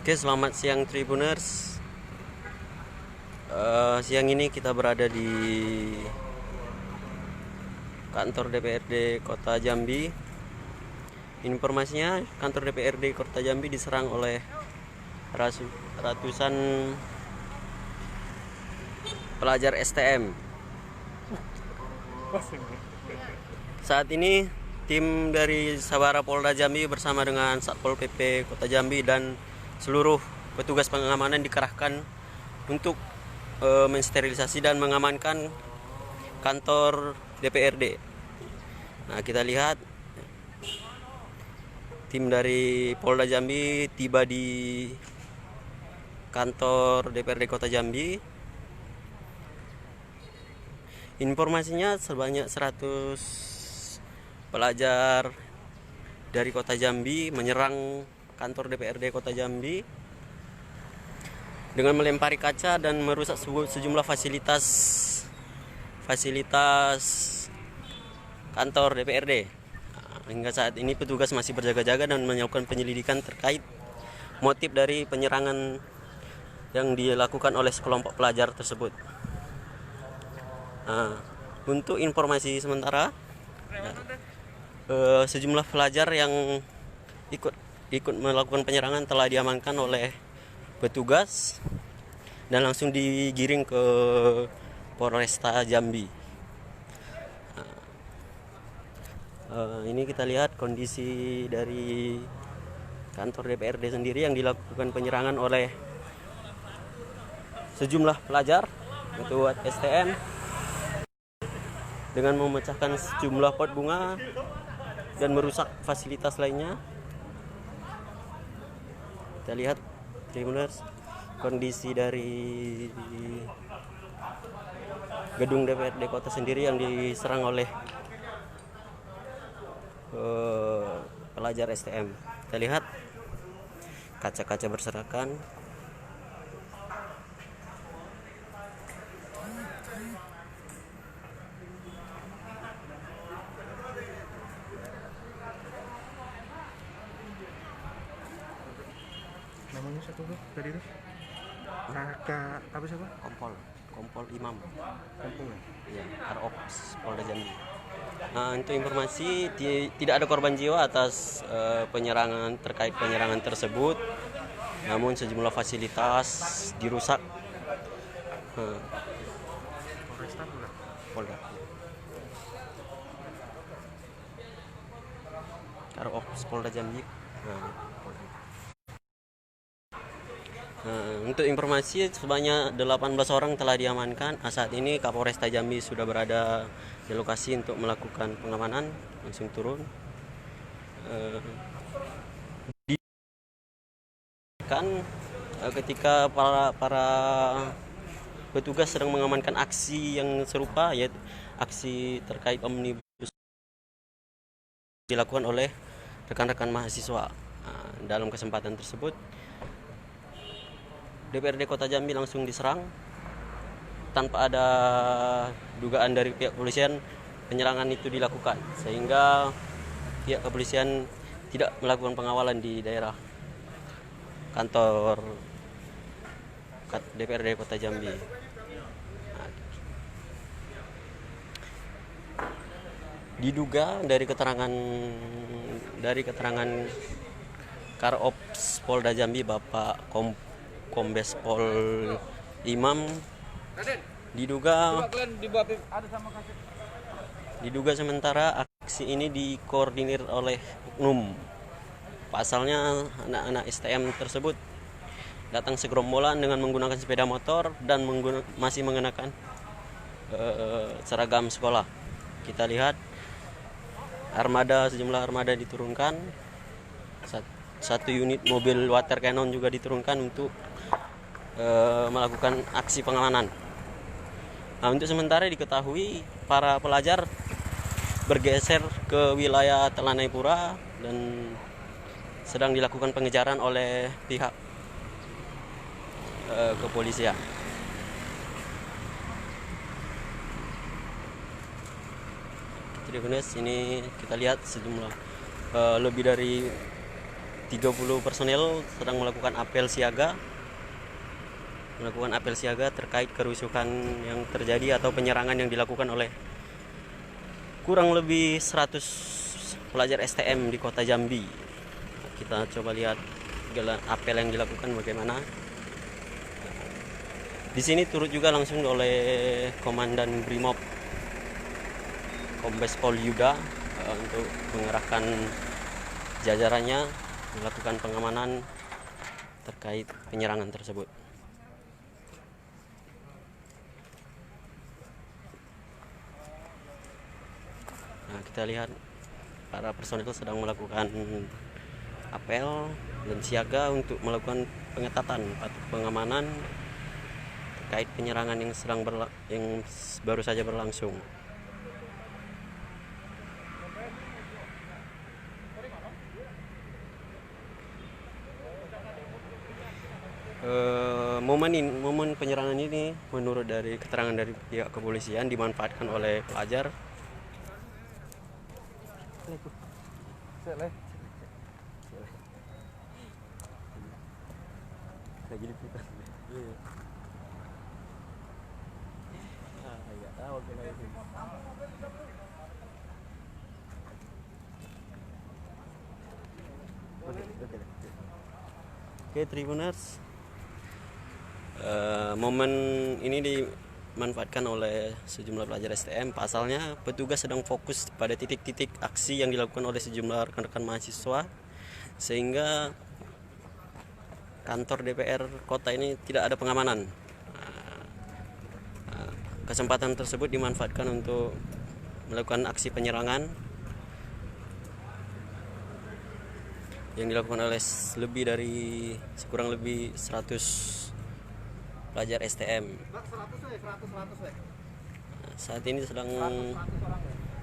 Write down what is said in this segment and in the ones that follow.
Oke, selamat siang Tribuners. Siang ini kita berada di kantor DPRD Kota Jambi. Informasinya, kantor DPRD Kota Jambi diserang oleh ratusan pelajar STM. Saat ini tim dari Sabara Polda Jambi bersama dengan Satpol PP Kota Jambi dan seluruh petugas pengamanan dikerahkan untuk mensterilisasi dan mengamankan kantor DPRD. Nah, kita lihat tim dari Polda Jambi tiba di kantor DPRD Kota Jambi. Informasinya sebanyak 100 pelajar dari Kota Jambi menyerang kantor DPRD Kota Jambi dengan melempari kaca dan merusak sejumlah fasilitas kantor DPRD. Hingga saat ini petugas masih berjaga-jaga dan melakukan penyelidikan terkait motif dari penyerangan yang dilakukan oleh sekelompok pelajar tersebut. Untuk informasi sementara, sejumlah pelajar yang ikut melakukan penyerangan telah diamankan oleh petugas dan langsung digiring ke Polresta Jambi. Ini kita lihat kondisi dari kantor DPRD sendiri yang dilakukan penyerangan oleh sejumlah pelajar atau STM dengan memecahkan sejumlah pot bunga dan merusak fasilitas lainnya. Kita lihat Tribuners, kondisi dari gedung DPRD Kota sendiri yang diserang oleh pelajar STM. Kita lihat kaca-kaca berserakan. Namanya siapa bro tadi itu? Kakak apa siapa? Kompol Imam. Kampung Ya, Arops Polda Jambi. Untuk informasi, tidak ada korban jiwa atas terkait penyerangan tersebut. Namun sejumlah fasilitas dirusak. Polresta Polda. Arops Polda Jambi. Polda. Untuk informasi, sebanyak 18 orang telah diamankan. Saat ini Kapolresta Jambi sudah berada di lokasi untuk melakukan pengamanan, langsung turun. Ketika para petugas sedang mengamankan aksi yang serupa, yaitu aksi terkait omnibus dilakukan oleh rekan-rekan mahasiswa. Dalam kesempatan tersebut, DPRD Kota Jambi langsung diserang tanpa ada dugaan dari pihak kepolisian. Penyerangan itu dilakukan sehingga pihak kepolisian tidak melakukan pengawalan di daerah kantor DPRD Kota Jambi. Diduga dari keterangan Karops Polda Jambi, Bapak Kombes Pol Imam, diduga sementara aksi ini dikoordinir oleh oknum. Pasalnya anak-anak STM tersebut datang segerombolan dengan menggunakan sepeda motor dan masih mengenakan seragam sekolah. Kita lihat sejumlah armada diturunkan. Satu unit mobil water cannon juga diturunkan untuk melakukan aksi pengamanan. Untuk sementara diketahui para pelajar bergeser ke wilayah Telanai Pura dan sedang dilakukan pengejaran oleh pihak kepolisian. Tribuners, ini kita lihat sejumlah lebih dari 30 personel sedang melakukan apel siaga terkait kerusuhan yang terjadi atau penyerangan yang dilakukan oleh kurang lebih 100 pelajar STM di kota Jambi. Kita coba lihat apel yang dilakukan bagaimana. Di sini turut juga langsung oleh Komandan Brimob Kombes Pol Yuda untuk mengerahkan jajarannya melakukan pengamanan terkait penyerangan tersebut. Nah, kita lihat para personel sedang melakukan apel dan siaga untuk melakukan pengetatan pengamanan terkait penyerangan yang baru saja berlangsung. Momen penyerangan ini menurut dari keterangan dari pihak kepolisian dimanfaatkan oleh pelajar Oke, Tribuners, momen ini dimanfaatkan oleh sejumlah pelajar STM. Pasalnya petugas sedang fokus pada titik-titik aksi yang dilakukan oleh sejumlah rekan-rekan mahasiswa, sehingga kantor DPR kota ini tidak ada pengamanan. Kesempatan tersebut dimanfaatkan untuk melakukan aksi penyerangan yang dilakukan oleh kurang lebih 100 pelajar STM. Saat ini sedang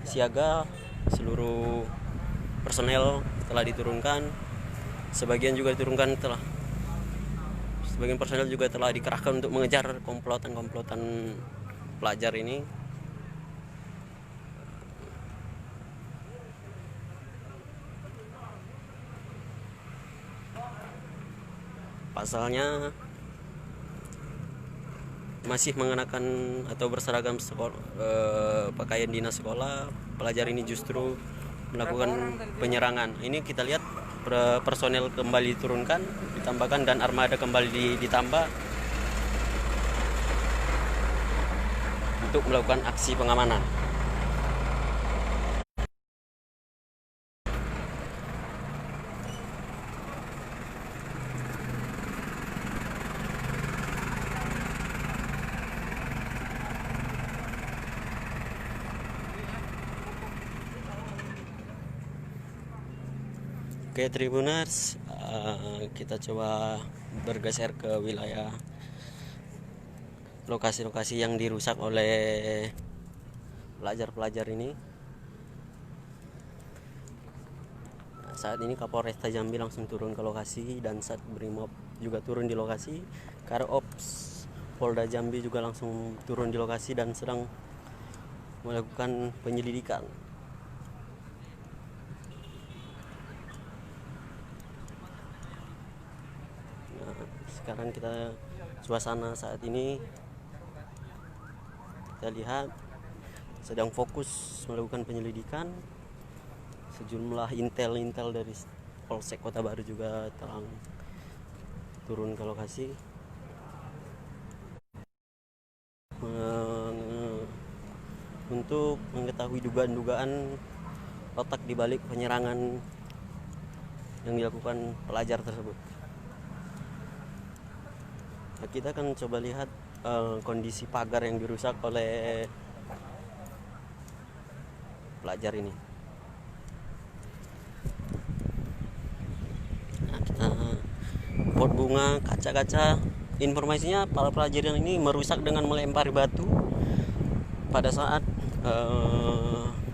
siaga, seluruh personel telah diturunkan, sebagian personel juga telah dikerahkan untuk mengejar komplotan pelajar ini. Pasalnya masih mengenakan atau berseragam pakaian dinas sekolah, pelajar ini justru melakukan penyerangan. Ini kita lihat personel kembali diturunkan, ditambahkan, dan armada kembali ditambah untuk melakukan aksi pengamanan. Oke, Tribuners, kita coba bergeser ke wilayah lokasi-lokasi yang dirusak oleh pelajar-pelajar ini. Saat ini Kapolresta Jambi langsung turun ke lokasi dan Sat Brimob juga turun di lokasi. Karops Polda Jambi juga langsung turun di lokasi dan sedang melakukan penyelidikan. Sekarang kita suasana saat ini kita lihat sedang fokus melakukan penyelidikan. Sejumlah intel dari Polsek Kota Baru juga telah turun ke lokasi untuk mengetahui dugaan otak dibalik penyerangan yang dilakukan pelajar tersebut. Nah, kita akan coba lihat kondisi pagar yang dirusak oleh pelajar ini. Nah, kita pot bunga, kaca-kaca. Informasinya para pelajar ini merusak dengan melempari batu pada saat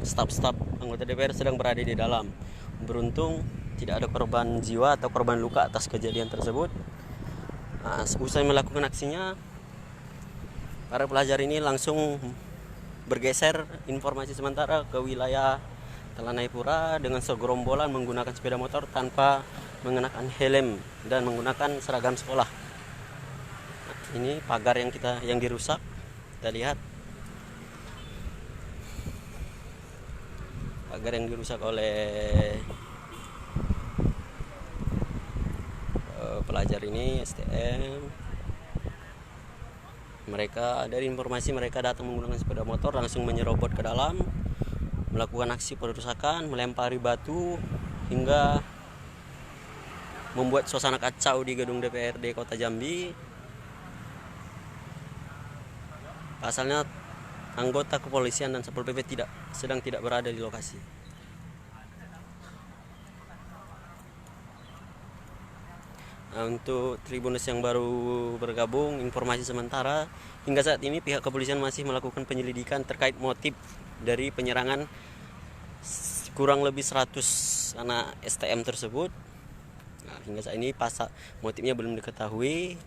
staf-staf anggota DPR sedang berada di dalam. Beruntung tidak ada korban jiwa atau korban luka atas kejadian tersebut. Nah, usai melakukan aksinya, para pelajar ini langsung bergeser informasi sementara ke wilayah Telanai Pura dengan segerombolan menggunakan sepeda motor tanpa mengenakan helm dan menggunakan seragam sekolah. Ini pagar yang dirusak. Kita lihat pagar yang dirusak oleh pelajar ini STM. Dari informasi mereka datang menggunakan sepeda motor, langsung menyerobot ke dalam, melakukan aksi perusakan, melempari batu hingga membuat suasana kacau di gedung DPRD Kota Jambi. Pasalnya anggota kepolisian dan Satpol PP sedang tidak berada di lokasi. Nah, untuk Tribunus yang baru bergabung, informasi sementara hingga saat ini pihak kepolisian masih melakukan penyelidikan terkait motif dari penyerangan kurang lebih 100 anak STM tersebut. Nah, hingga saat ini motifnya belum diketahui.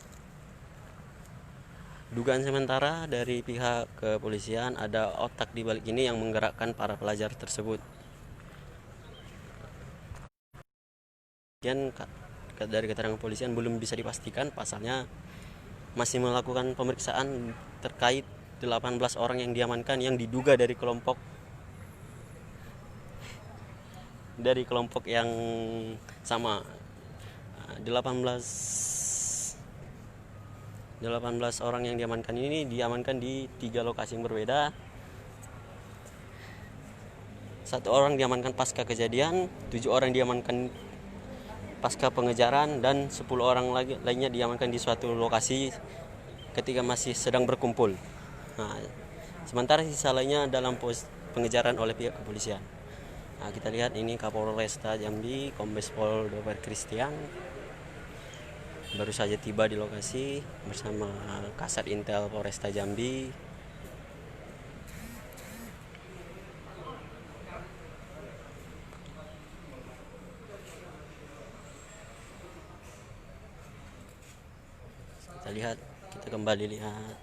Dugaan sementara dari pihak kepolisian ada otak di balik ini yang menggerakkan para pelajar tersebut. Dan dari keterangan kepolisian belum bisa dipastikan, pasalnya masih melakukan pemeriksaan terkait 18 orang yang diamankan yang diduga dari kelompok yang sama. 18 orang yang diamankan ini diamankan di 3 lokasi yang berbeda. 1 orang diamankan pasca kejadian, 7 orang diamankan pasca pengejaran, dan 10 orang lainnya diamankan di suatu lokasi ketika masih sedang berkumpul. Nah, sementara sisa lainnya dalam pengejaran oleh pihak kepolisian. Nah, kita lihat ini Kapolresta Jambi, Kombes Pol Dr. Christian baru saja tiba di lokasi bersama Kasat Intel Polresta Jambi. Kita kembali lihat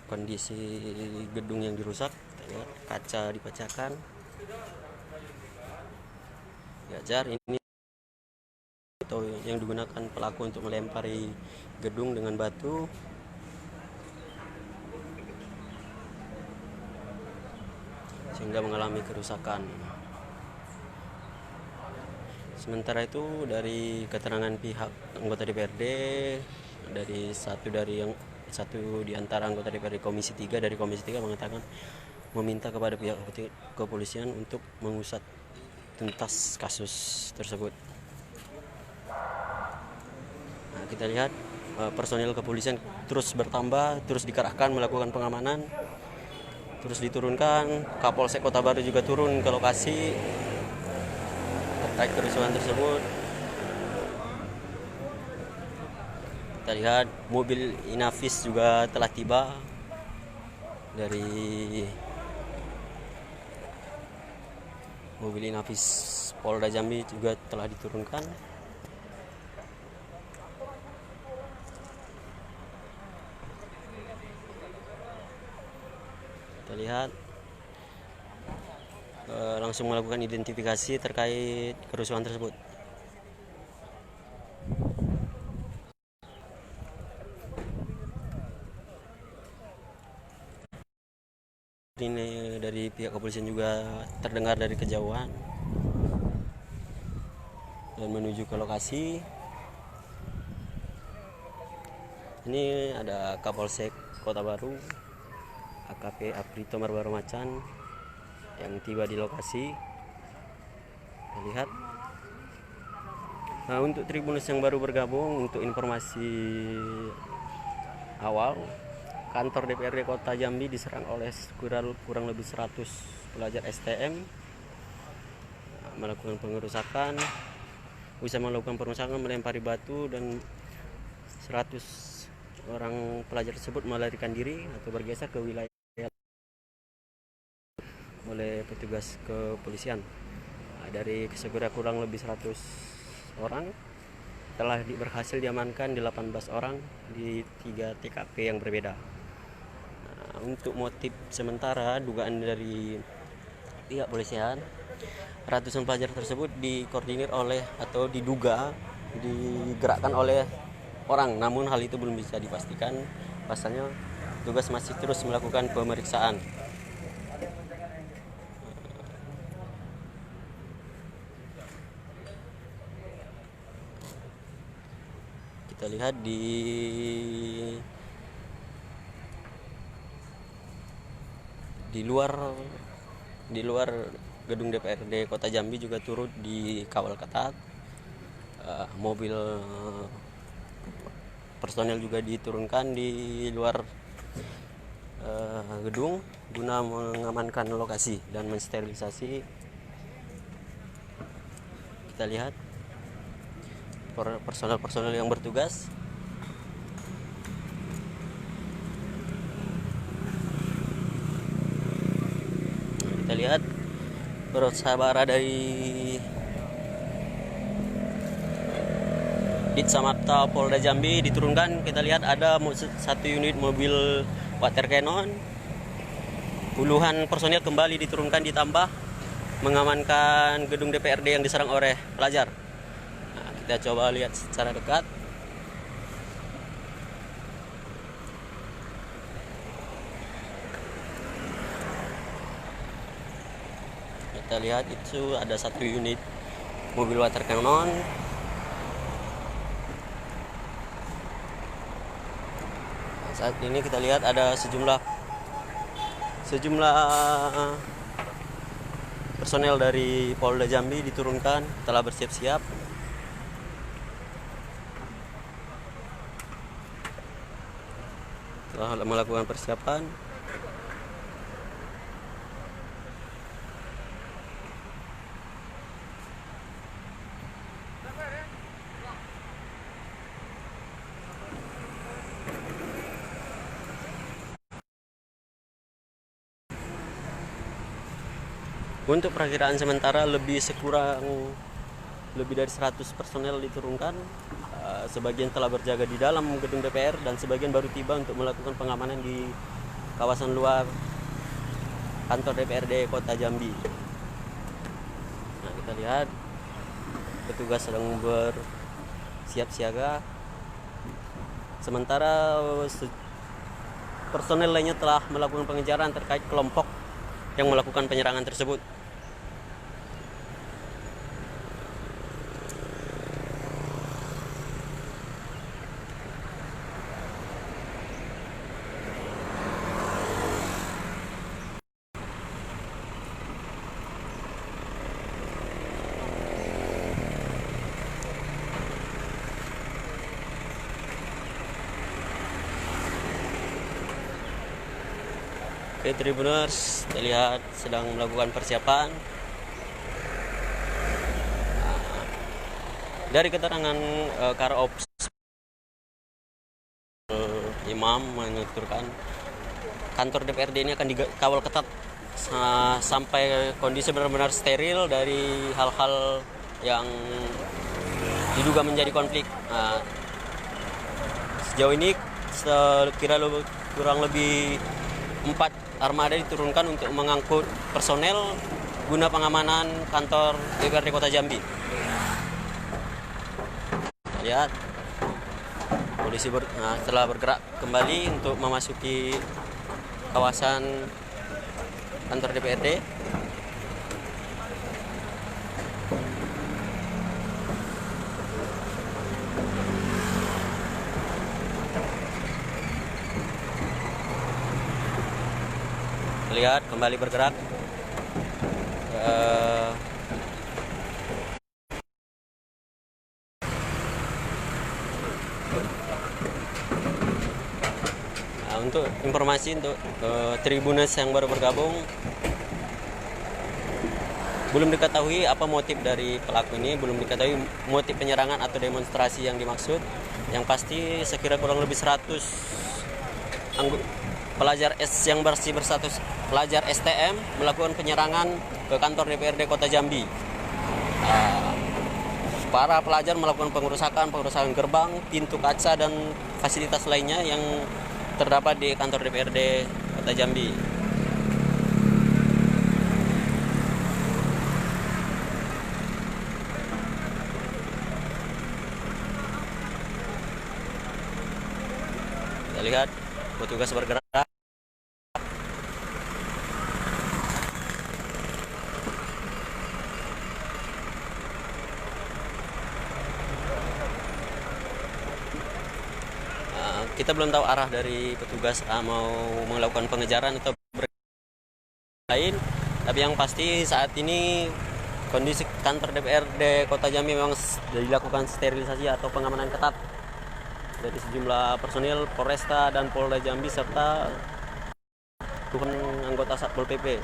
kondisi gedung yang dirusak. Kita lihat kaca dipecahkan. Gajar ini yang digunakan pelaku untuk melempari gedung dengan batu. Sehingga mengalami kerusakan. Sementara itu dari keterangan pihak anggota DPRD, satu di antara anggota DPRD Komisi 3 mengatakan meminta kepada pihak kepolisian untuk mengusut tuntas kasus tersebut. Nah, kita lihat personil kepolisian terus bertambah, terus dikerahkan melakukan pengamanan, terus diturunkan. Kapolsek Kota Baru juga turun ke lokasi terkait kerusuhan tersebut. Kita lihat mobil Inavis juga telah tiba dari mobil Inavis Polda Jambi juga telah diturunkan. Kita lihat langsung melakukan identifikasi terkait kerusuhan tersebut. Ini dari pihak kepolisian juga terdengar dari kejauhan dan menuju ke lokasi. Ini ada Kapolsek Kota Baru, AKP Aprito Marbaro Macan yang tiba di lokasi. Kita lihat. Nah, untuk Tribunus yang baru bergabung, untuk informasi awal, kantor DPRD Kota Jambi diserang oleh kurang lebih 100 pelajar STM melakukan pengerusakan. Bisa melakukan pengerusakan, melempari batu, dan 100 orang pelajar tersebut melarikan diri atau bergeser ke wilayah oleh petugas kepolisian. Nah, dari keseluruhan kurang lebih 100 orang telah berhasil diamankan 18 orang di 3 TKP yang berbeda. Nah, Untuk motif sementara dugaan dari pihak polisian, ratusan pelajar tersebut dikoordinir oleh atau diduga digerakkan oleh orang, namun hal itu belum bisa dipastikan. Pasalnya tugas masih terus melakukan pemeriksaan. Kita lihat di luar gedung DPRD Kota Jambi juga turut dikawal ketat. Mobil personel juga diturunkan di luar gedung guna mengamankan lokasi dan mensterilisasi. Kita lihat personel yang bertugas. Kita lihat bersabara dari Ditsamapta Polda Jambi diturunkan. Kita lihat ada satu unit mobil water cannon. Puluhan personel kembali diturunkan ditambah mengamankan gedung DPRD yang diserang oleh pelajar. Nah, kita coba lihat secara dekat. Kita lihat itu ada satu unit mobil water cannon. Saat ini kita lihat ada sejumlah personel dari Polda Jambi diturunkan, telah bersiap-siap. Telah melakukan persiapan. Untuk perakiraan sementara lebih dari 100 personel diturunkan. Sebagian telah berjaga di dalam gedung DPR dan sebagian baru tiba untuk melakukan pengamanan di kawasan luar kantor DPRD Kota Jambi. Nah, kita lihat petugas sedang bersiap siaga. Sementara personel lainnya telah melakukan pengejaran terkait kelompok yang melakukan penyerangan tersebut. Oke, Tribuners, kita lihat sedang melakukan persiapan. Dari keterangan Karops Imam menuturkan kantor DPRD ini akan dikawal ketat sampai kondisi benar-benar steril dari hal-hal yang diduga menjadi konflik. Sejauh ini kurang lebih 4 armada diturunkan untuk mengangkut personel guna pengamanan kantor DPRD Kota Jambi. Lihat, polisi telah bergerak kembali untuk memasuki kawasan kantor DPRD. Lihat, kembali bergerak. Untuk informasi untuk Tribuners yang baru bergabung, belum diketahui apa motif dari pelaku ini, belum diketahui motif penyerangan atau demonstrasi yang dimaksud. Yang pasti sekira kurang lebih 100 pelajar yang bersih berstatus pelajar STM melakukan penyerangan ke kantor DPRD Kota Jambi. Para pelajar melakukan pengerusakan gerbang, pintu kaca dan fasilitas lainnya yang terdapat di kantor DPRD Kota Jambi. Kita lihat petugas bergerak. Kita belum tahu arah dari petugas mau melakukan pengejaran atau lain, tapi yang pasti saat ini kondisi kantor DPRD Kota Jambi memang dilakukan sterilisasi atau pengamanan ketat dari sejumlah personil Polresta dan Polda Jambi serta anggota Satpol PP.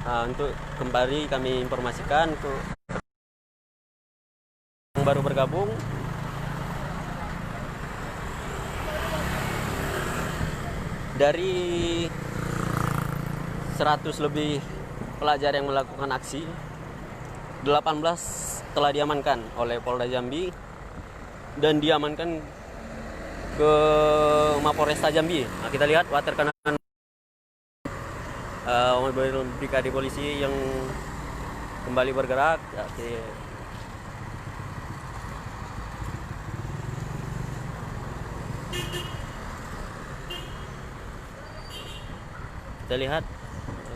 Nah, untuk kembali kami informasikan untuk yang baru bergabung, dari 100 lebih pelajar yang melakukan aksi, 18 telah diamankan oleh Polda Jambi dan diamankan ke Mapolresta Jambi. Nah, kita lihat water kanan mobil brigade polisi yang kembali bergerak. Ya, kita lihat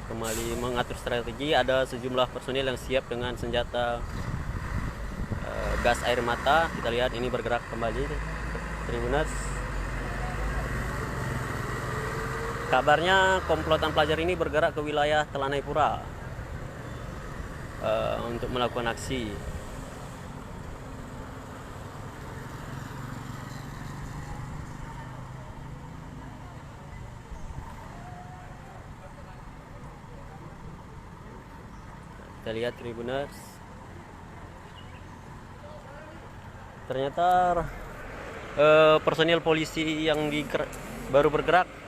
kembali mengatur strategi. Ada sejumlah personil yang siap dengan senjata gas air mata. Kita lihat ini bergerak kembali Tribuners. Kabarnya komplotan pelajar ini bergerak ke wilayah Telanai Pura untuk melakukan aksi. Kita lihat Tribuners. Ternyata personil polisi yang baru bergerak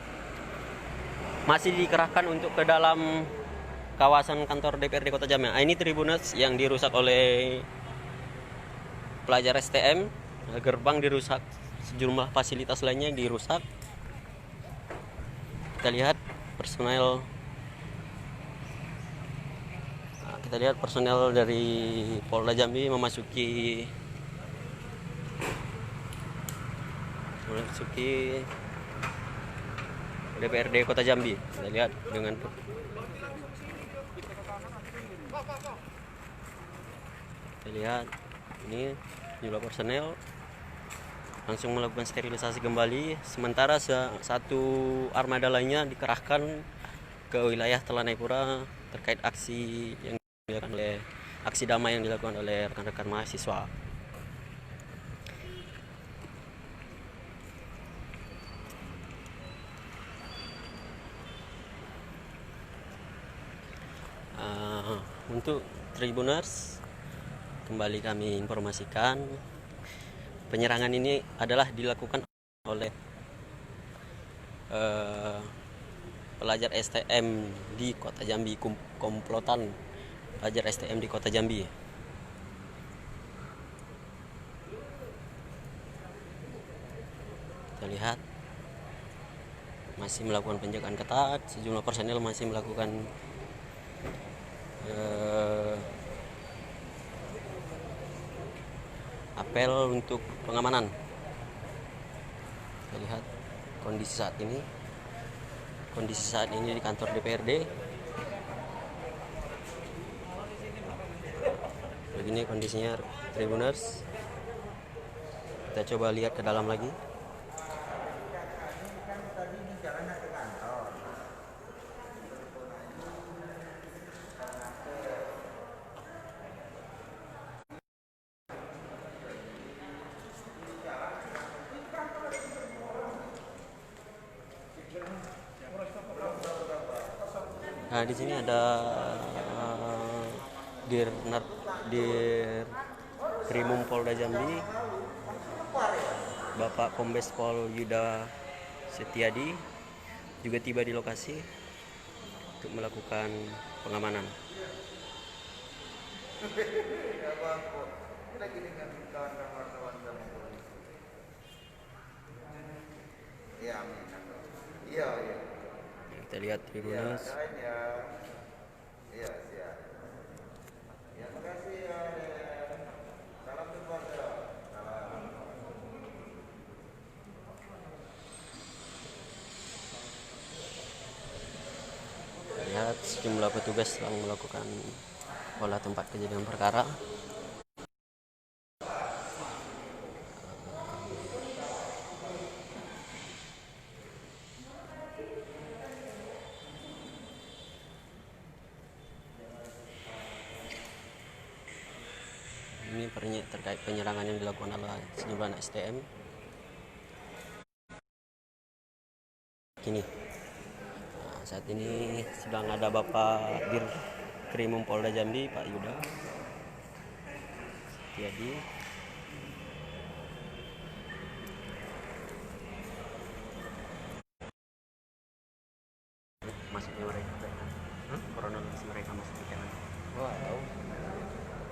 masih dikerahkan untuk ke dalam kawasan kantor DPRD Kota Jambi. Nah, ini Tribuners yang dirusak oleh pelajar STM, gerbang dirusak, sejumlah fasilitas lainnya dirusak. Kita lihat personel. Nah, kita lihat personel dari Polda Jambi memasuki DPRD Kota Jambi. Kita lihat dengan ini jumlah personel langsung melakukan sterilisasi kembali. Sementara satu armada lainnya dikerahkan ke wilayah Telanai Pura terkait aksi yang dilakukan oleh aksi damai yang dilakukan oleh rekan-rekan mahasiswa. Untuk Tribuners, kembali kami informasikan penyerangan ini adalah dilakukan oleh pelajar STM di Kota Jambi, komplotan pelajar STM di Kota Jambi. Kita lihat masih melakukan penjagaan ketat, sejumlah personel masih melakukan apel untuk pengamanan. Kita lihat kondisi saat ini di kantor DPRD. Begini kondisinya Tribuners. Kita coba lihat ke dalam lagi. Nah, di sini ada Dir Krimum Polda Jambi, Bapak Kombes Pol Yuda Setiadi juga tiba di lokasi untuk melakukan pengamanan. Ya bang, kok ini lagi dengan kawan-kawan wartawan kami polisi. Iya, amin. Iya, iya. Kita lihat Iya, Tribuners. doain ya. Iya, siap. Ya, terima kasih ya. Salam keluarga. Salam. Lihat sejumlah petugas sedang melakukan olah tempat kejadian perkara. Ini terkait penyerangan yang dilakukan oleh sejumlah anak STM. Kini saat ini sedang ada Bapak Dir Krimum Polda Jambi, Pak Yuda Setiadi. Masuknya mereka ke kanan. Kronologis mereka masuk ke kanan. Wah, tahu.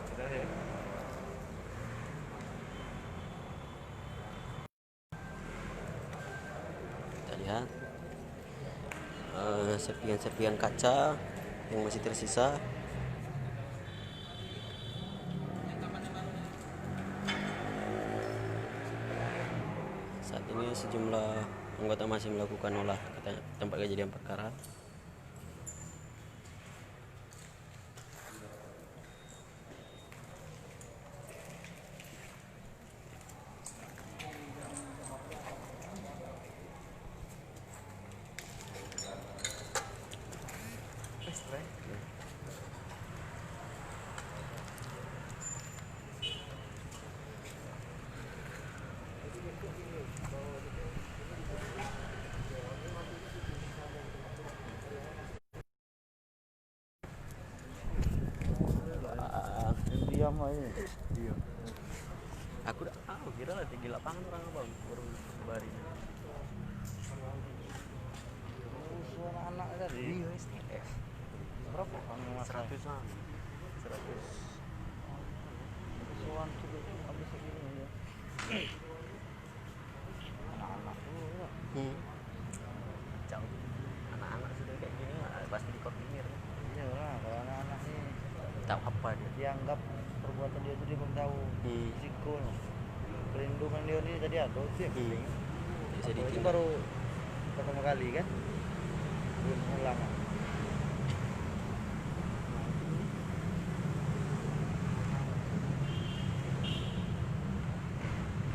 Sudah ya. Kita lihat serpihan-serpihan kaca yang masih tersisa. Saat ini sejumlah anggota masih melakukan olah tempat kejadian perkara. Diam aja. Iya. Aku udah tahu, kira lagi di lapangan orang abang baru kembali. Suara anak tadi. Iya, STF. Berapa kamu makan? 100-an. 100. Suara tuh habis ini ya. Anak-anak tuh ya. Jauh. Anak-anak sudah kayak gini pasti dikoordinir. Iya lah, kalau anak-anak nih Tahu apa dia? dianggap perbuatan dia itu dia belum tahu risiko. Perlindungan dia ini tadi ada sih. Bisa Itu ditindak. baru pertama kali kan? Belum ulang.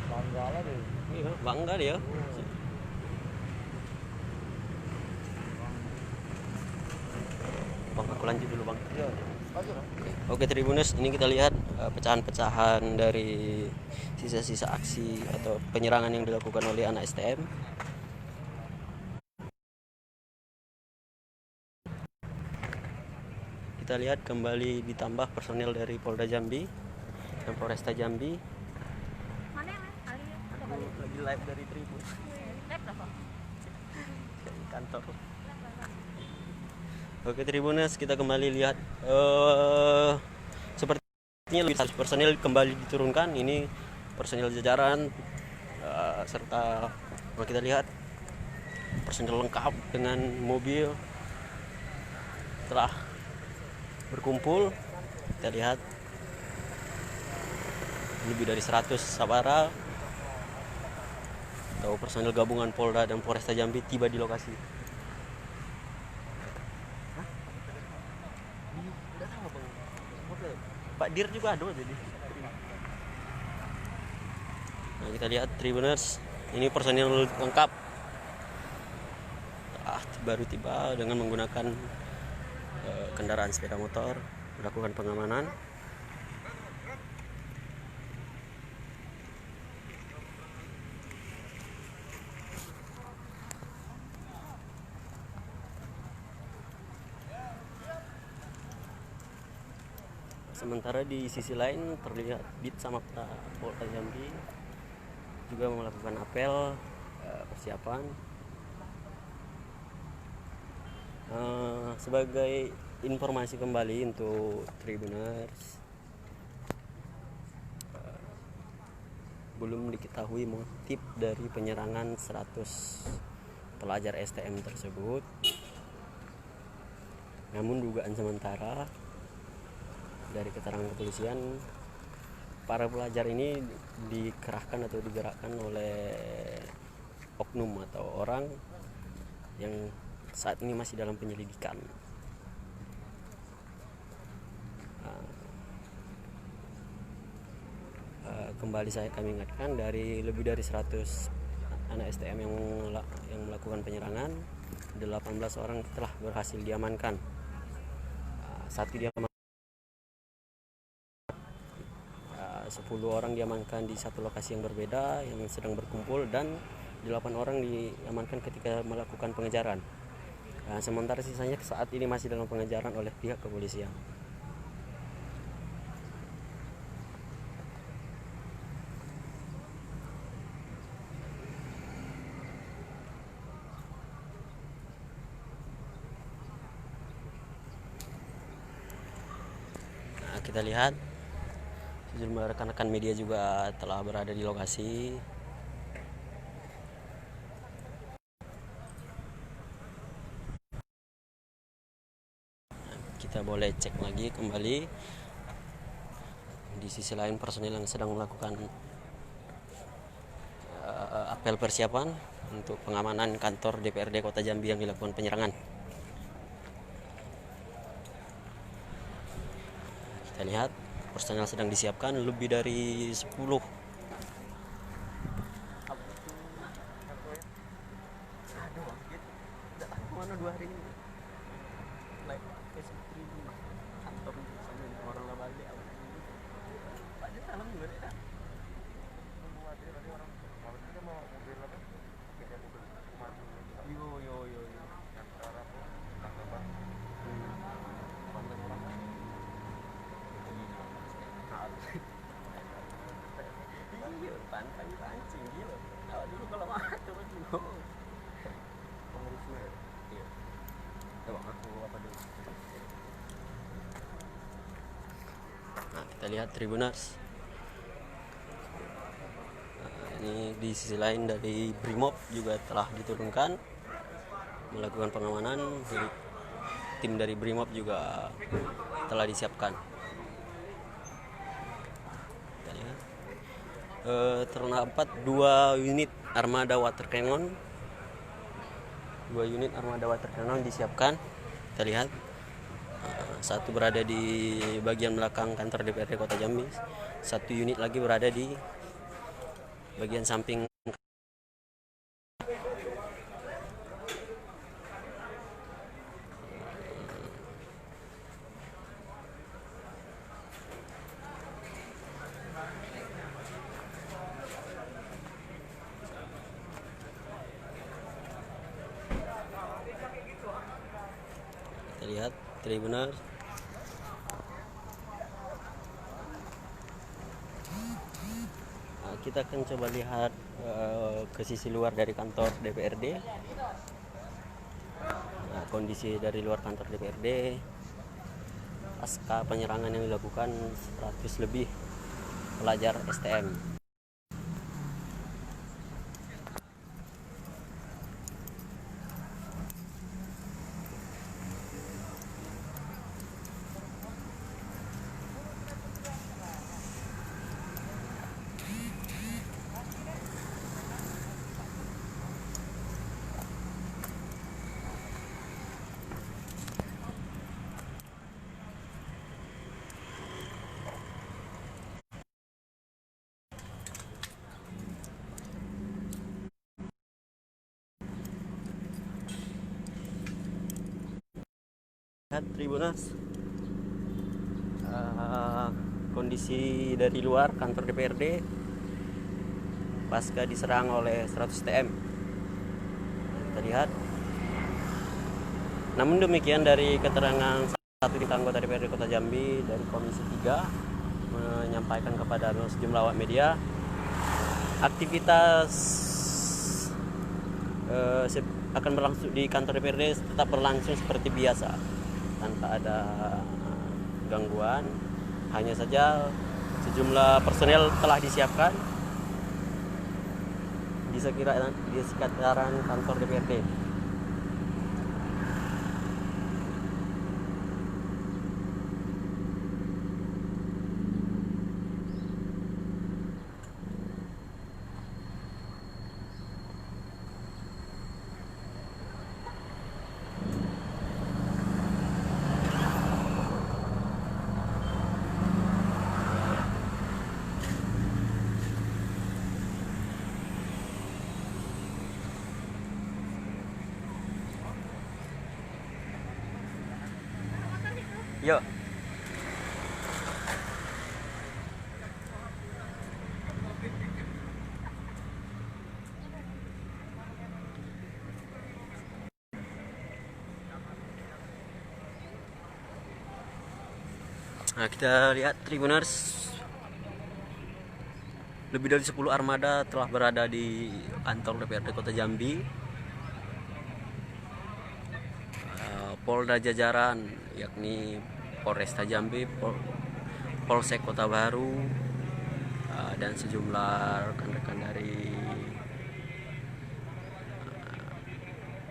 Bangga lah deh. Iya, bangga dia. Bang, aku lanjut dulu bang. Iya. Lanjut lah. Oke Tribuners, ini kita lihat pecahan-pecahan dari sisa-sisa aksi atau penyerangan yang dilakukan oleh anak STM. Kita lihat kembali ditambah personil dari Polda Jambi dan Polresta Jambi. Mana yang kali ada kali Lagi live dari Tribun live berapa? dari kantor. Oke Tribuners, kita kembali lihat sepertinya lebih 100 personil kembali diturunkan. Ini personil jajaran serta kalau kita lihat personil lengkap dengan mobil telah berkumpul. Kita lihat lebih dari 100 sabara atau personil gabungan Polda dan Polresta Jambi tiba di lokasi. Pak Dir juga ada jadi. Nah, kita lihat Tribuners, ini personil lengkap baru tiba dengan menggunakan kendaraan sepeda motor melakukan pengamanan. Sementara di sisi lain terlihat Dit sama Polda Jambi juga melakukan apel persiapan. Sebagai informasi kembali untuk Tribuners, belum diketahui motif dari penyerangan 100 pelajar STM tersebut. Namun dugaan sementara dari keterangan kepolisian, para pelajar ini dikerahkan atau digerakkan oleh oknum atau orang yang saat ini masih dalam penyelidikan. Kembali kami ingatkan, dari lebih dari 100 anak STM yang melakukan penyerangan, 18 orang telah berhasil diamankan. Satu diamankan, 10 orang diamankan di satu lokasi yang berbeda yang sedang berkumpul, dan 8 orang diamankan ketika melakukan pengejaran. Sementara sisanya saat ini masih dalam pengejaran oleh pihak kepolisian. Kita lihat sejumlah rekan-rekan media juga telah berada di lokasi. Kita boleh cek lagi kembali. Di sisi lain, personil yang sedang melakukan apel persiapan untuk pengamanan kantor DPRD Kota Jambi yang dilakukan penyerangan. Kita lihat personel sedang disiapkan, lebih dari 10. Pancing gila. Awak dulu kalau mah turun dulu. Pengurusnya. Iya. Coba aku apa dulu. Nah, kita lihat Tribuners. Ini di sisi lain dari Brimob juga telah diturunkan melakukan pengamanan. Jadi, tim dari Brimob juga telah disiapkan. Terdapat 2 unit armada water cannon. 2 unit armada water cannon disiapkan. Kita lihat, satu berada di bagian belakang kantor DPRD Kota Jambi, satu unit lagi berada di bagian samping. Lihat Tribuners. Kita akan coba lihat ke sisi luar dari kantor DPRD. Kondisi dari luar kantor DPRD pasca penyerangan yang dilakukan 100 lebih pelajar STM. Lihat Tribuners, kondisi dari luar kantor DPRD pasca diserang oleh 100 TM. Kita lihat. Namun demikian, dari keterangan satu di anggota DPRD Kota Jambi dari Komisi 3 menyampaikan kepada sejumlah awak media, aktivitas akan berlangsung di kantor DPRD tetap berlangsung seperti biasa tanpa ada gangguan. Hanya saja sejumlah personel telah disiapkan di sekitaran kantor DPRD. Yuk. Nah, kita lihat Tribuners, lebih dari 10 armada telah berada di kantor DPRD Kota Jambi. Polda jajaran yakni Polresta Jambi, Polsek Kota Baru, dan sejumlah rekan-rekan dari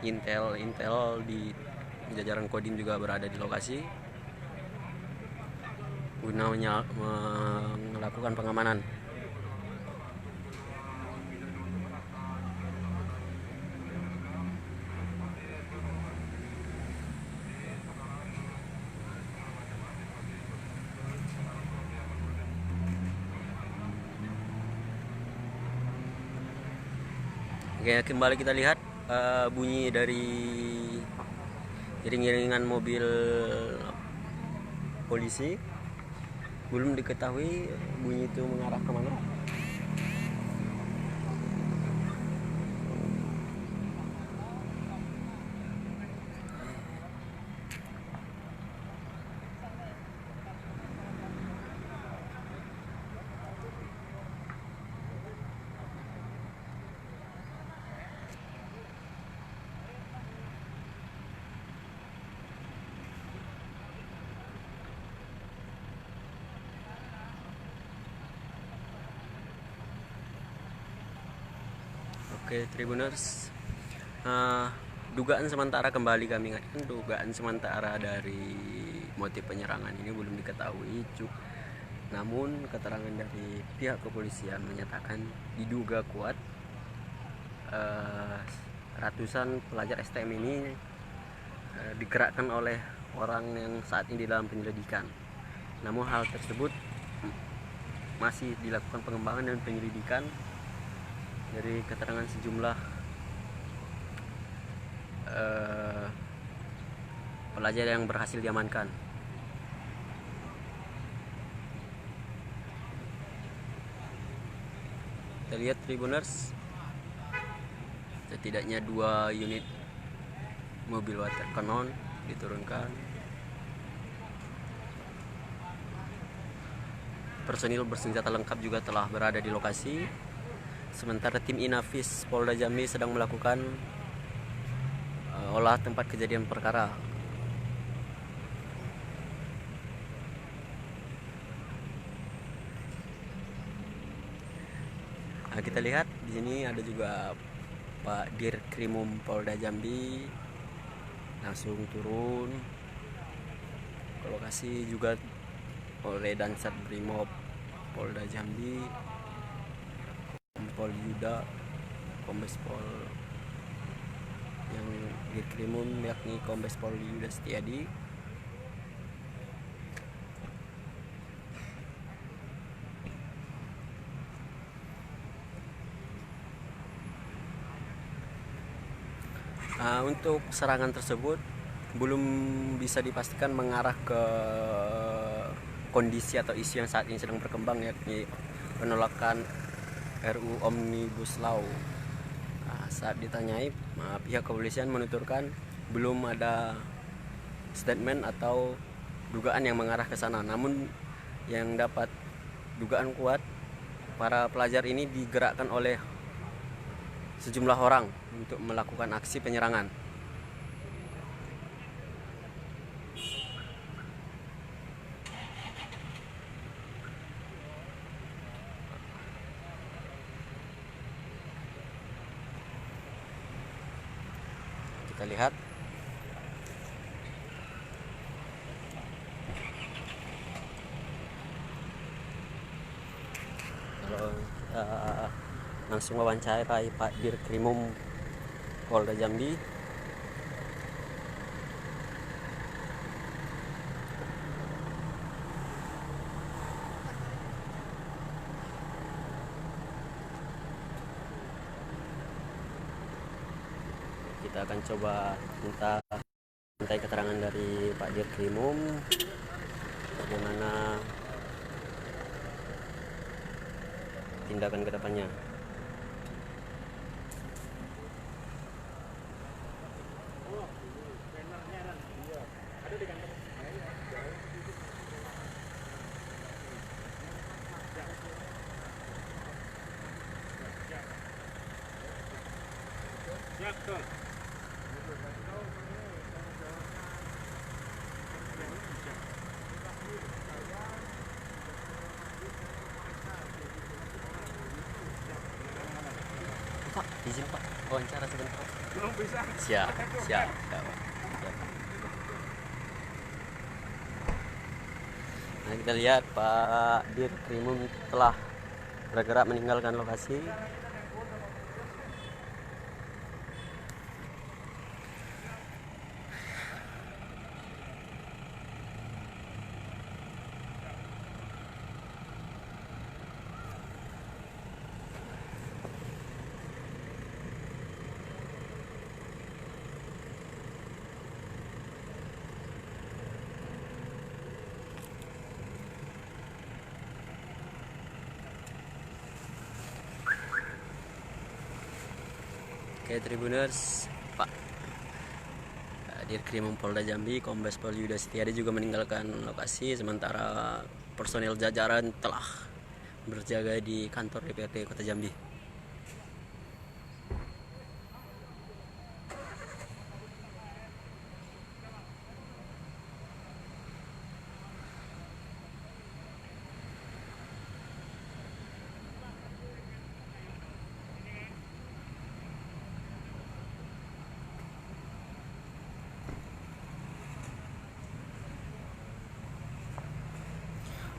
Intel di jajaran Kodim juga berada di lokasi guna melakukan pengamanan. Oke, kembali kita lihat bunyi dari iring-iringan mobil polisi. Belum diketahui bunyi itu mengarah kemana. Oke, Tribuners, dugaan sementara, kembali kami ingatkan, dugaan sementara dari motif penyerangan ini belum diketahui. Namun keterangan dari pihak kepolisian menyatakan diduga kuat ratusan pelajar STM ini digerakkan oleh orang yang saat ini dalam penyelidikan. Namun hal tersebut masih dilakukan pengembangan dan penyelidikan dari keterangan sejumlah pelajar yang berhasil diamankan. Kita lihat Tribuners, setidaknya 2 unit mobil water cannon diturunkan. Personil bersenjata lengkap juga telah berada di lokasi. Sementara tim Inafis Polda Jambi sedang melakukan olah tempat kejadian perkara. Nah, kita lihat di sini ada juga Pak Dirkrimum Polda Jambi langsung turun ke lokasi, juga oleh Dansat Brimob Polda Jambi, Pol Yuda, Kombes Pol yang Dirkrimum yakni Kombes Pol Yuda Setiadi. Untuk serangan tersebut belum bisa dipastikan mengarah ke kondisi atau isu yang saat ini sedang berkembang, yakni penolakan RUU Omnibus Law. Saat ditanyai, pihak kepolisian menuturkan belum ada statement atau dugaan yang mengarah ke sana. Namun yang dapat dugaan kuat, para pelajar ini digerakkan oleh sejumlah orang untuk melakukan aksi penyerangan. Kita lihat. Kalau kita langsung wawancarai Pak Dirkrimum Polda Jambi. Kita akan coba minta keterangan dari Pak Dirkrimum bagaimana tindakan ke depannya. Pak, izin Pak, wawancara sebentar. Belum bisa. Siap. Nah, kita lihat Pak Dirkrimum telah bergerak meninggalkan lokasi. Oke, Tribuners, Pak Dirkrimum Polda Jambi Kombes Pol Yuda Setiadi juga meninggalkan lokasi, sementara personil jajaran telah berjaga di kantor DPRD Kota Jambi.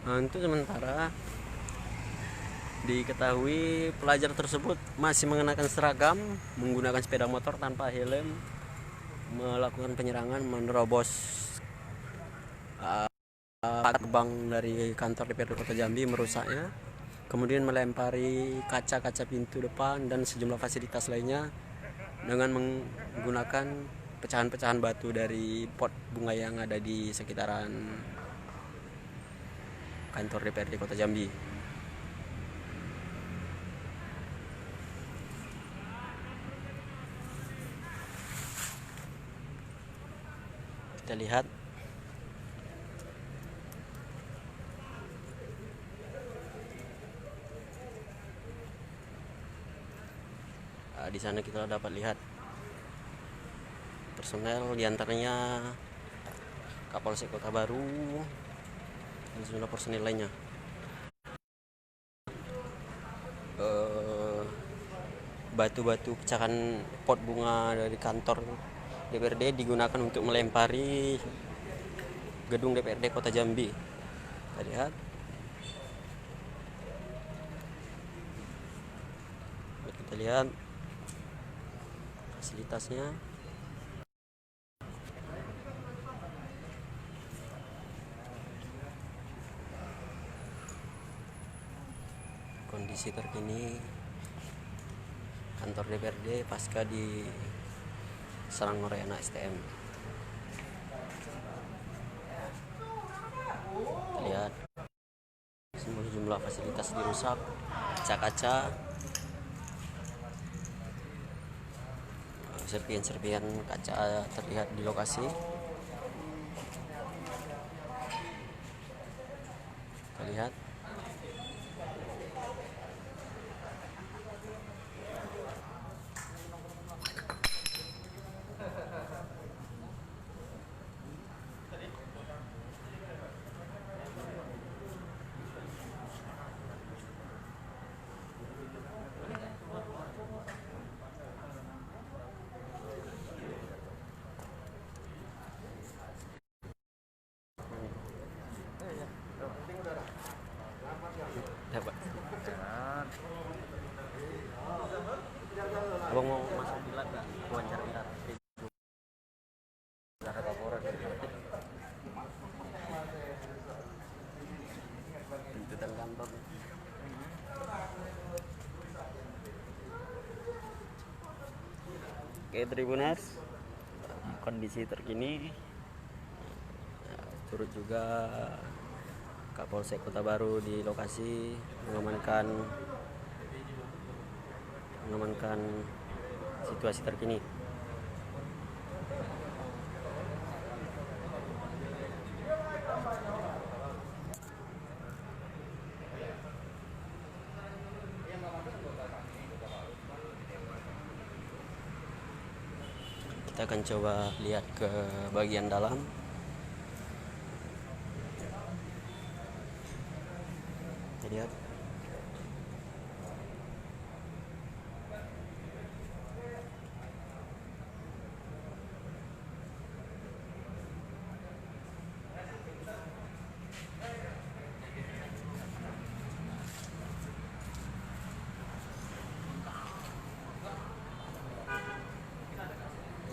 Nah, untuk sementara diketahui pelajar tersebut masih mengenakan seragam, menggunakan sepeda motor tanpa helm, melakukan penyerangan, menerobos gerbang dari kantor DPRD Kota Jambi, merusaknya, kemudian melempari kaca-kaca pintu depan dan sejumlah fasilitas lainnya dengan menggunakan pecahan-pecahan batu dari pot bunga yang ada di sekitaran kantor DPRD Kota Jambi. Kita lihat di sana kita dapat lihat personel, diantaranya Kapolsek Kota Baru dan sejumlah personil lainnya. Batu-batu pecahan pot bunga dari kantor DPRD digunakan untuk melempari gedung DPRD Kota Jambi. Kita lihat. Kita lihat fasilitasnya. Kondisi terkini kantor DPRD pasca di serang oleh anak STM. Lihat semua jumlah fasilitas dirusak, kaca-kaca, serpihan-serpihan kaca terlihat di lokasi. Kita lihat. Abang mau masuk bilat nggak? Wawancara bilat. Ada laporan dari tuntutan kantor. Oke, Tribuners, kondisi terkini turut juga Kapolsek Kota Baru di lokasi mengamankan situasi terkini. Kita akan coba lihat ke bagian dalam. Kita lihat.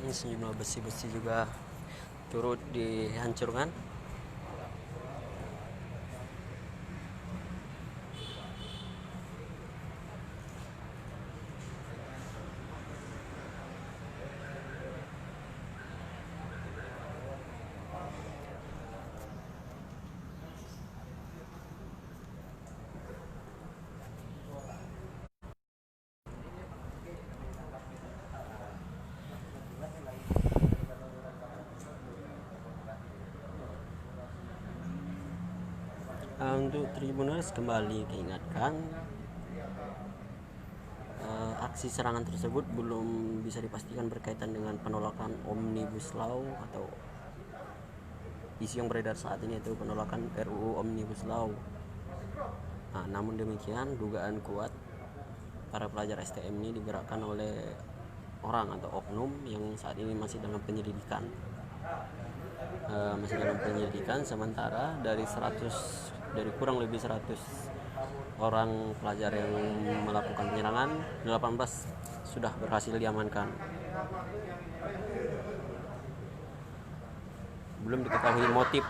Ini sejumlah besi-besi juga turut dihancurkan. Untuk Tribuners kembali diingatkan, aksi serangan tersebut belum bisa dipastikan berkaitan dengan penolakan Omnibus Law atau isu yang beredar saat ini, yaitu penolakan RUU Omnibus Law. Namun demikian, dugaan kuat para pelajar STM ini digerakkan oleh orang atau oknum yang saat ini masih dalam penyelidikan. Sementara dari kurang lebih 100 orang pelajar yang melakukan penyerangan, 18 sudah berhasil diamankan. Belum diketahui motif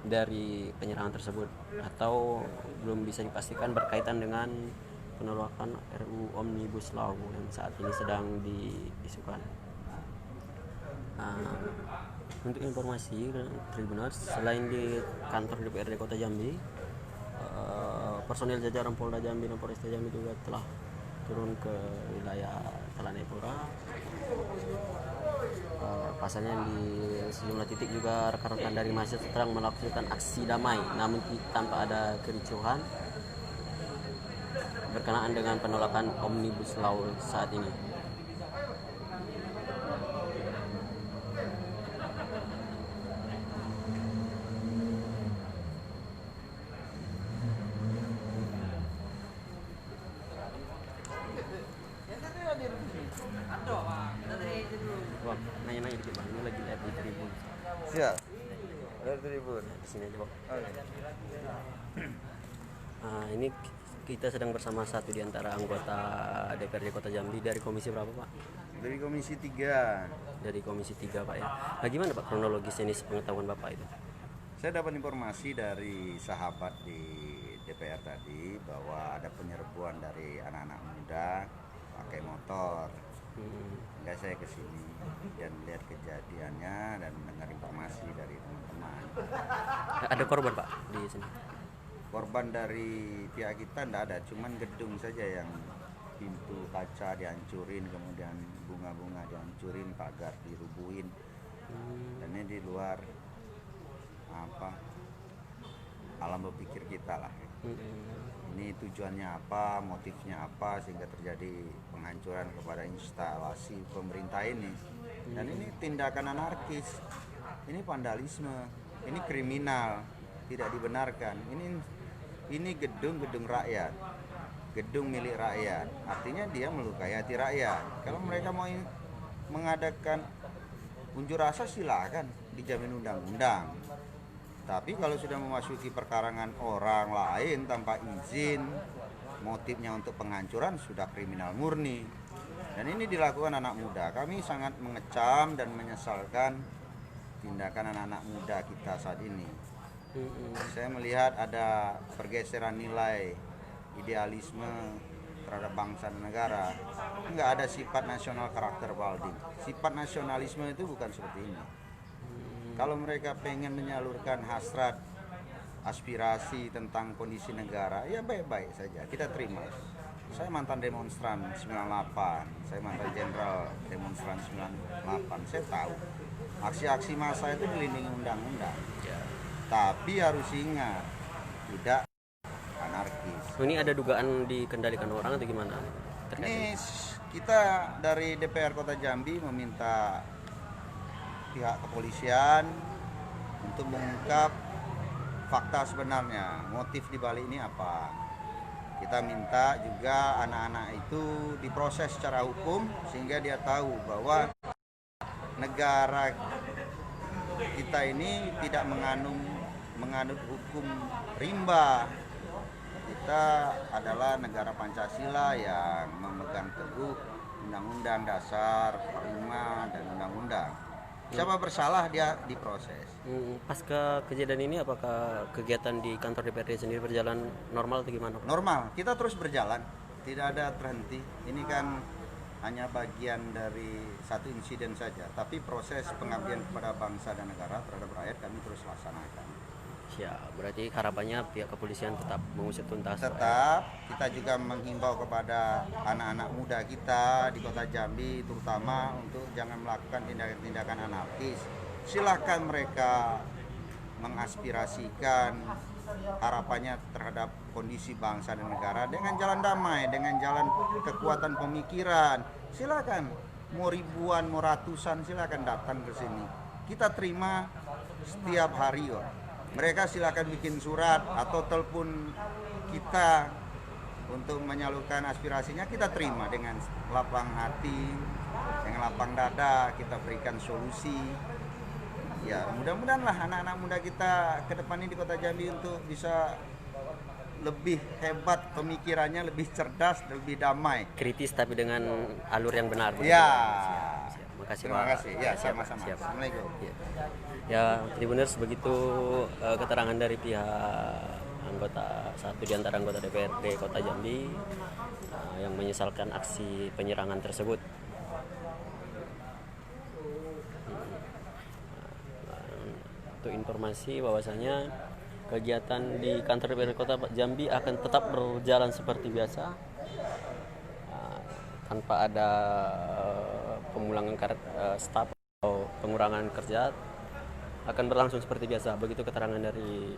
dari penyerangan tersebut atau belum bisa dipastikan berkaitan dengan penolakan RUU Omnibus Law yang saat ini sedang diisukan. Untuk informasi Tribuners, selain di kantor DPRD Kota Jambi, personil jajaran Polda Jambi dan Polresta Jambi juga telah turun ke wilayah Talanepura. Pasalnya di sejumlah titik juga rekan-rekan dari mahasiswa sedang melakukan aksi damai, namun tanpa ada kericuhan berkenaan dengan penolakan Omnibus Law saat ini. Bang, nanya-nanya dikit bang, ini lagi live di Tribun. Siap. Dari Tribun. Di sini aja bang. Oke. Ini kita sedang bersama satu di antara anggota DPRD Kota Jambi dari komisi berapa pak? Dari Komisi 3. Dari komisi 3 pak ya. Gimana pak kronologisnya ini sepengetahuan bapak itu? Saya dapat informasi dari sahabat di DPR tadi bahwa ada penyerbuan dari anak-anak muda pakai motor. Hingga saya ke sini dan lihat kejadiannya dan mendengar informasi dari teman-teman. Ada korban pak di sini? Korban dari pihak kita tidak ada, cuman gedung saja yang pintu kaca dihancurin, kemudian bunga-bunga dihancurin, pagar dirubuhin. Dan ini di luar alam berpikir kita lah. Ini tujuannya apa, motifnya apa sehingga terjadi penghancuran kepada instalasi pemerintah ini. Dan ini tindakan anarkis, ini vandalisme, ini kriminal, tidak dibenarkan. Ini gedung rakyat, gedung milik rakyat, artinya dia melukai hati rakyat. Kalau mereka mau mengadakan unjuk rasa silakan, dijamin undang-undang. Tapi kalau sudah memasuki perkarangan orang lain tanpa izin, motifnya untuk penghancuran sudah kriminal murni. Dan ini dilakukan anak muda. Kami sangat mengecam dan menyesalkan tindakan anak-anak muda kita saat ini. Saya melihat ada pergeseran nilai idealisme terhadap bangsa dan negara. Enggak ada sifat nasional karakter building. Sifat nasionalisme itu bukan seperti ini. Kalau mereka pengen menyalurkan hasrat, aspirasi tentang kondisi negara, ya baik-baik saja, kita terima. Saya mantan demonstran 98, saya mantan jenderal demonstran 98, saya tahu aksi-aksi massa itu dilindungi undang-undang. Tapi harus ingat, tidak anarkis. Ini ada dugaan dikendalikan orang atau gimana? Ini kita dari DPR Kota Jambi meminta pihak kepolisian untuk mengungkap fakta sebenarnya, motif di balik ini apa. Kita minta juga anak-anak itu diproses secara hukum sehingga dia tahu bahwa negara kita ini tidak menganut hukum rimba. Kita adalah negara Pancasila yang memegang teguh Undang-Undang Dasar 45 dan Undang-Undang. Siapa bersalah dia diproses. Pasca kejadian ini apakah kegiatan di kantor DPRD sendiri berjalan normal atau gimana? Normal, kita terus berjalan, tidak ada terhenti. Ini kan hanya bagian dari satu insiden saja, tapi proses pengabdian kepada bangsa dan negara terhadap rakyat kami terus laksanakan. Ya, berarti harapannya pihak kepolisian tetap mengusut tuntas. Tetap, kita juga menghimbau kepada anak-anak muda kita di Kota Jambi, terutama untuk jangan melakukan tindakan-tindakan anarkis. Silakan mereka mengaspirasikan harapannya terhadap kondisi bangsa dan negara dengan jalan damai, dengan jalan kekuatan pemikiran. Silakan, mau ribuan, mau ratusan, silakan datang ke sini. Kita terima setiap hari kok. Mereka silakan bikin surat atau telepon kita untuk menyalurkan aspirasinya, kita terima dengan lapang hati, dengan lapang dada, kita berikan solusi. Ya, mudah-mudahan lah anak-anak muda kita ke depan ini di Kota Jambi untuk bisa lebih hebat pemikirannya, lebih cerdas, lebih damai. Kritis tapi dengan alur yang benar. Ya. Siap. Makasih, Terima Pak. kasih. Ya, sama-sama. Siap. Assalamualaikum. Ya, Tribuners, begitu keterangan dari pihak satu di antara anggota DPRD Kota Jambi yang menyesalkan aksi penyerangan tersebut. Untuk informasi bahwasanya kegiatan di kantor DPRD Kota Jambi akan tetap berjalan seperti biasa tanpa ada pemulangan staf atau pengurangan kerja, akan berlangsung seperti biasa. Begitu keterangan dari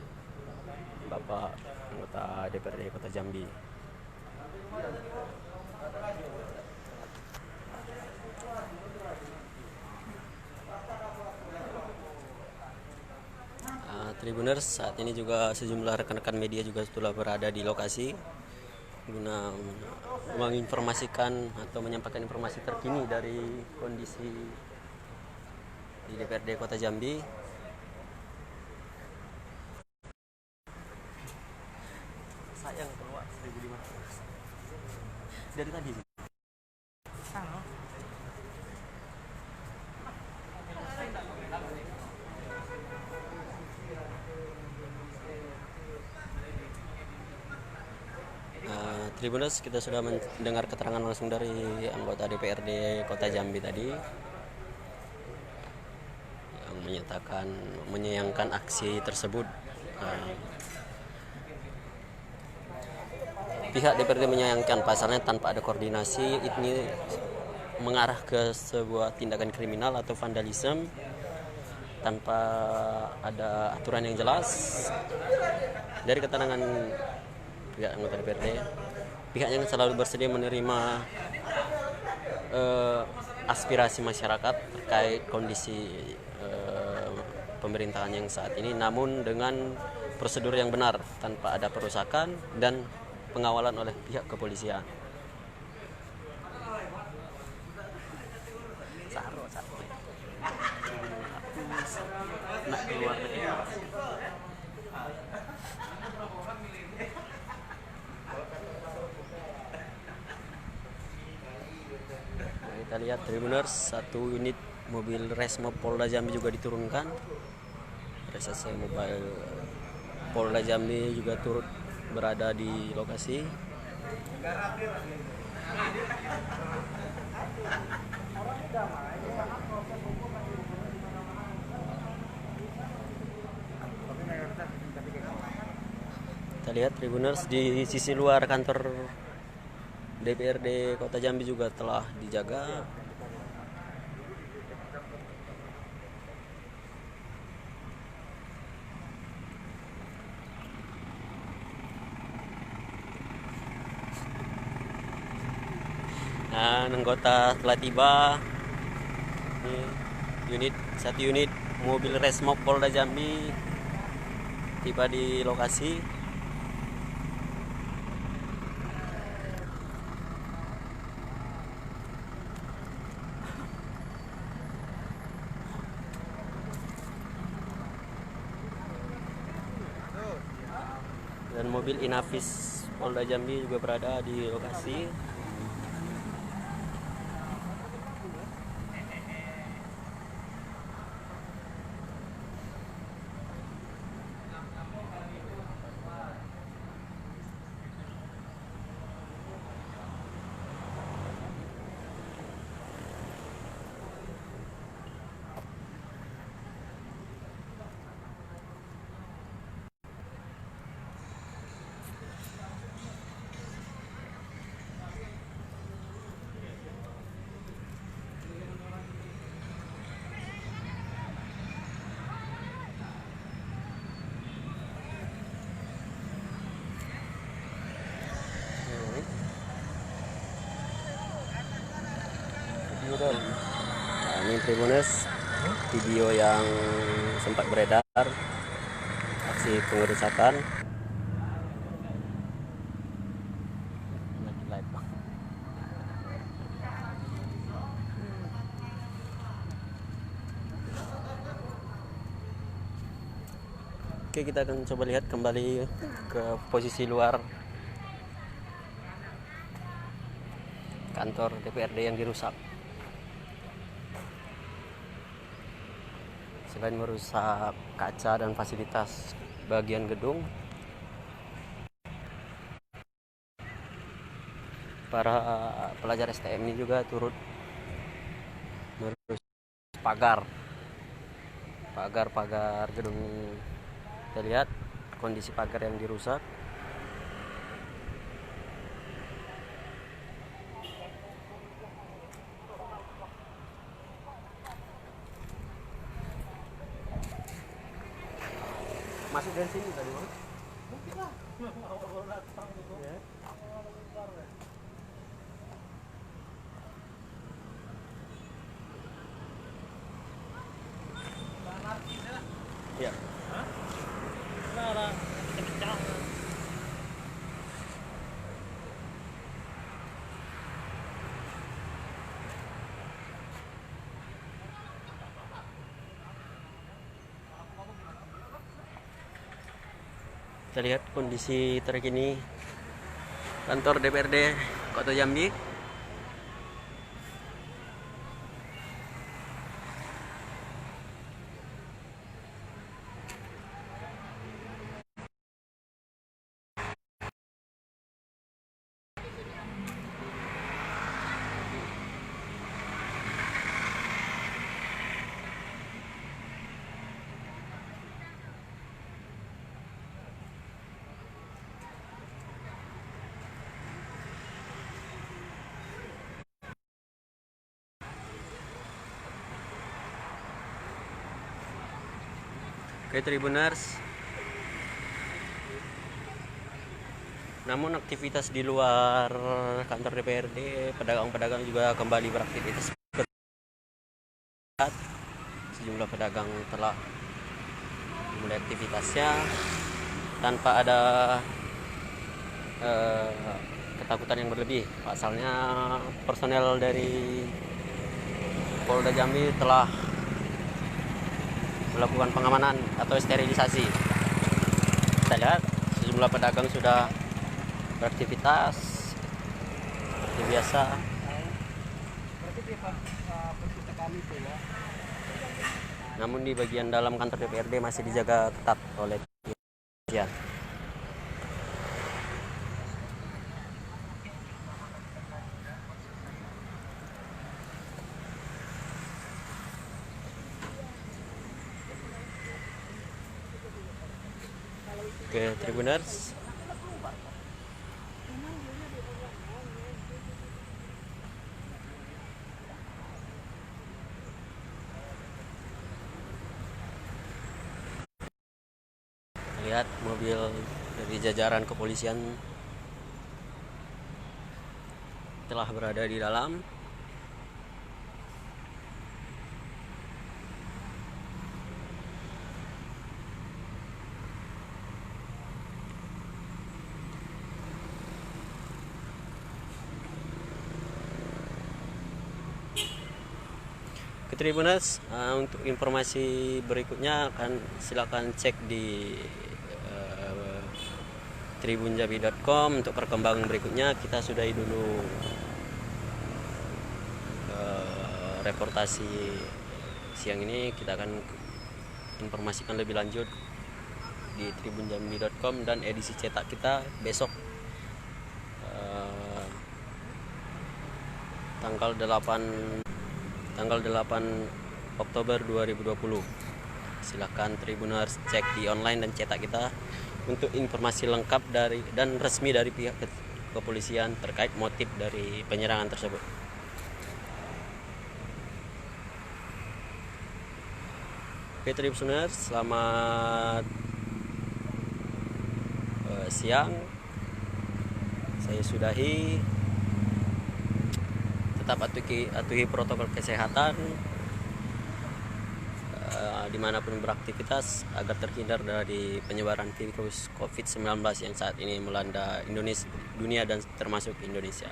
Bapak anggota DPRD Kota Jambi. Tribuners, saat ini juga sejumlah rekan-rekan media juga sudah berada di lokasi guna menginformasikan atau menyampaikan informasi terkini dari kondisi di DPRD Kota Jambi. Sayang keluar 1.500 dari tadi. Tribuners, kita sudah mendengar keterangan langsung dari anggota DPRD Kota Jambi tadi yang menyatakan menyayangkan aksi tersebut. Pihak DPRD menyayangkan pasalnya tanpa ada koordinasi ini mengarah ke sebuah tindakan kriminal atau vandalisme tanpa ada aturan yang jelas. Dari keterangan pihak anggota DPRD, pihaknya selalu bersedia menerima aspirasi masyarakat terkait kondisi pemerintahan yang saat ini, namun dengan prosedur yang benar tanpa ada perusakan dan pengawalan oleh pihak kepolisian. Nak keluar dari Kita lihat Tribuners, satu unit mobil Resmob Polda Jambi juga diturunkan. Reserse Mobile Polda Jambi juga turut berada di lokasi. Kita lihat Tribuners, di sisi luar kantor DPRD Kota Jambi juga telah dijaga. Dan anggota telah tiba. Ini satu unit mobil Resmob Polda Jambi tiba di lokasi. Dan mobil Inavis Polda Jambi juga berada di lokasi. Nah, ini Tribuners, video yang sempat beredar aksi pengerusakan. Oke, kita akan coba lihat kembali ke posisi luar kantor DPRD yang dirusak. Selain merusak kaca dan fasilitas bagian gedung, para pelajar STM ini juga turut merusak pagar gedung. Kita lihat kondisi pagar yang dirusak. Masuk dari sini tadi, Bang. Ya. Kita lihat kondisi terkini kantor DPRD Kota Jambi. Oke, Tribuners. Namun aktivitas di luar kantor DPRD, pedagang-pedagang juga kembali beraktivitas. Sejumlah pedagang telah memulai aktivitasnya tanpa ada ketakutan yang berlebih. Pasalnya personel dari Polda Jambi telah melakukan pengamanan atau sterilisasi. Kita lihat sejumlah pedagang sudah beraktivitas seperti biasa. Namun di bagian dalam kantor DPRD masih dijaga ketat oleh kepolisian. Oke, Tribuners. Lihat mobil dari jajaran kepolisian telah berada di dalam. Tribuners, untuk informasi berikutnya silakan cek di tribunjambi.com. Untuk perkembangan berikutnya kita sudahi dulu reportasi siang ini. Kita akan informasikan lebih lanjut di tribunjambi.com dan edisi cetak kita besok tanggal 8 Oktober 2020. Silakan Tribuners cek di online dan cetak kita untuk informasi lengkap dan resmi dari pihak kepolisian terkait motif dari penyerangan tersebut. Oke Tribuners, selamat siang. Saya sudahi. Tetap atuhi protokol kesehatan dimanapun beraktivitas agar terhindar dari penyebaran virus COVID-19 yang saat ini melanda dunia dan termasuk Indonesia.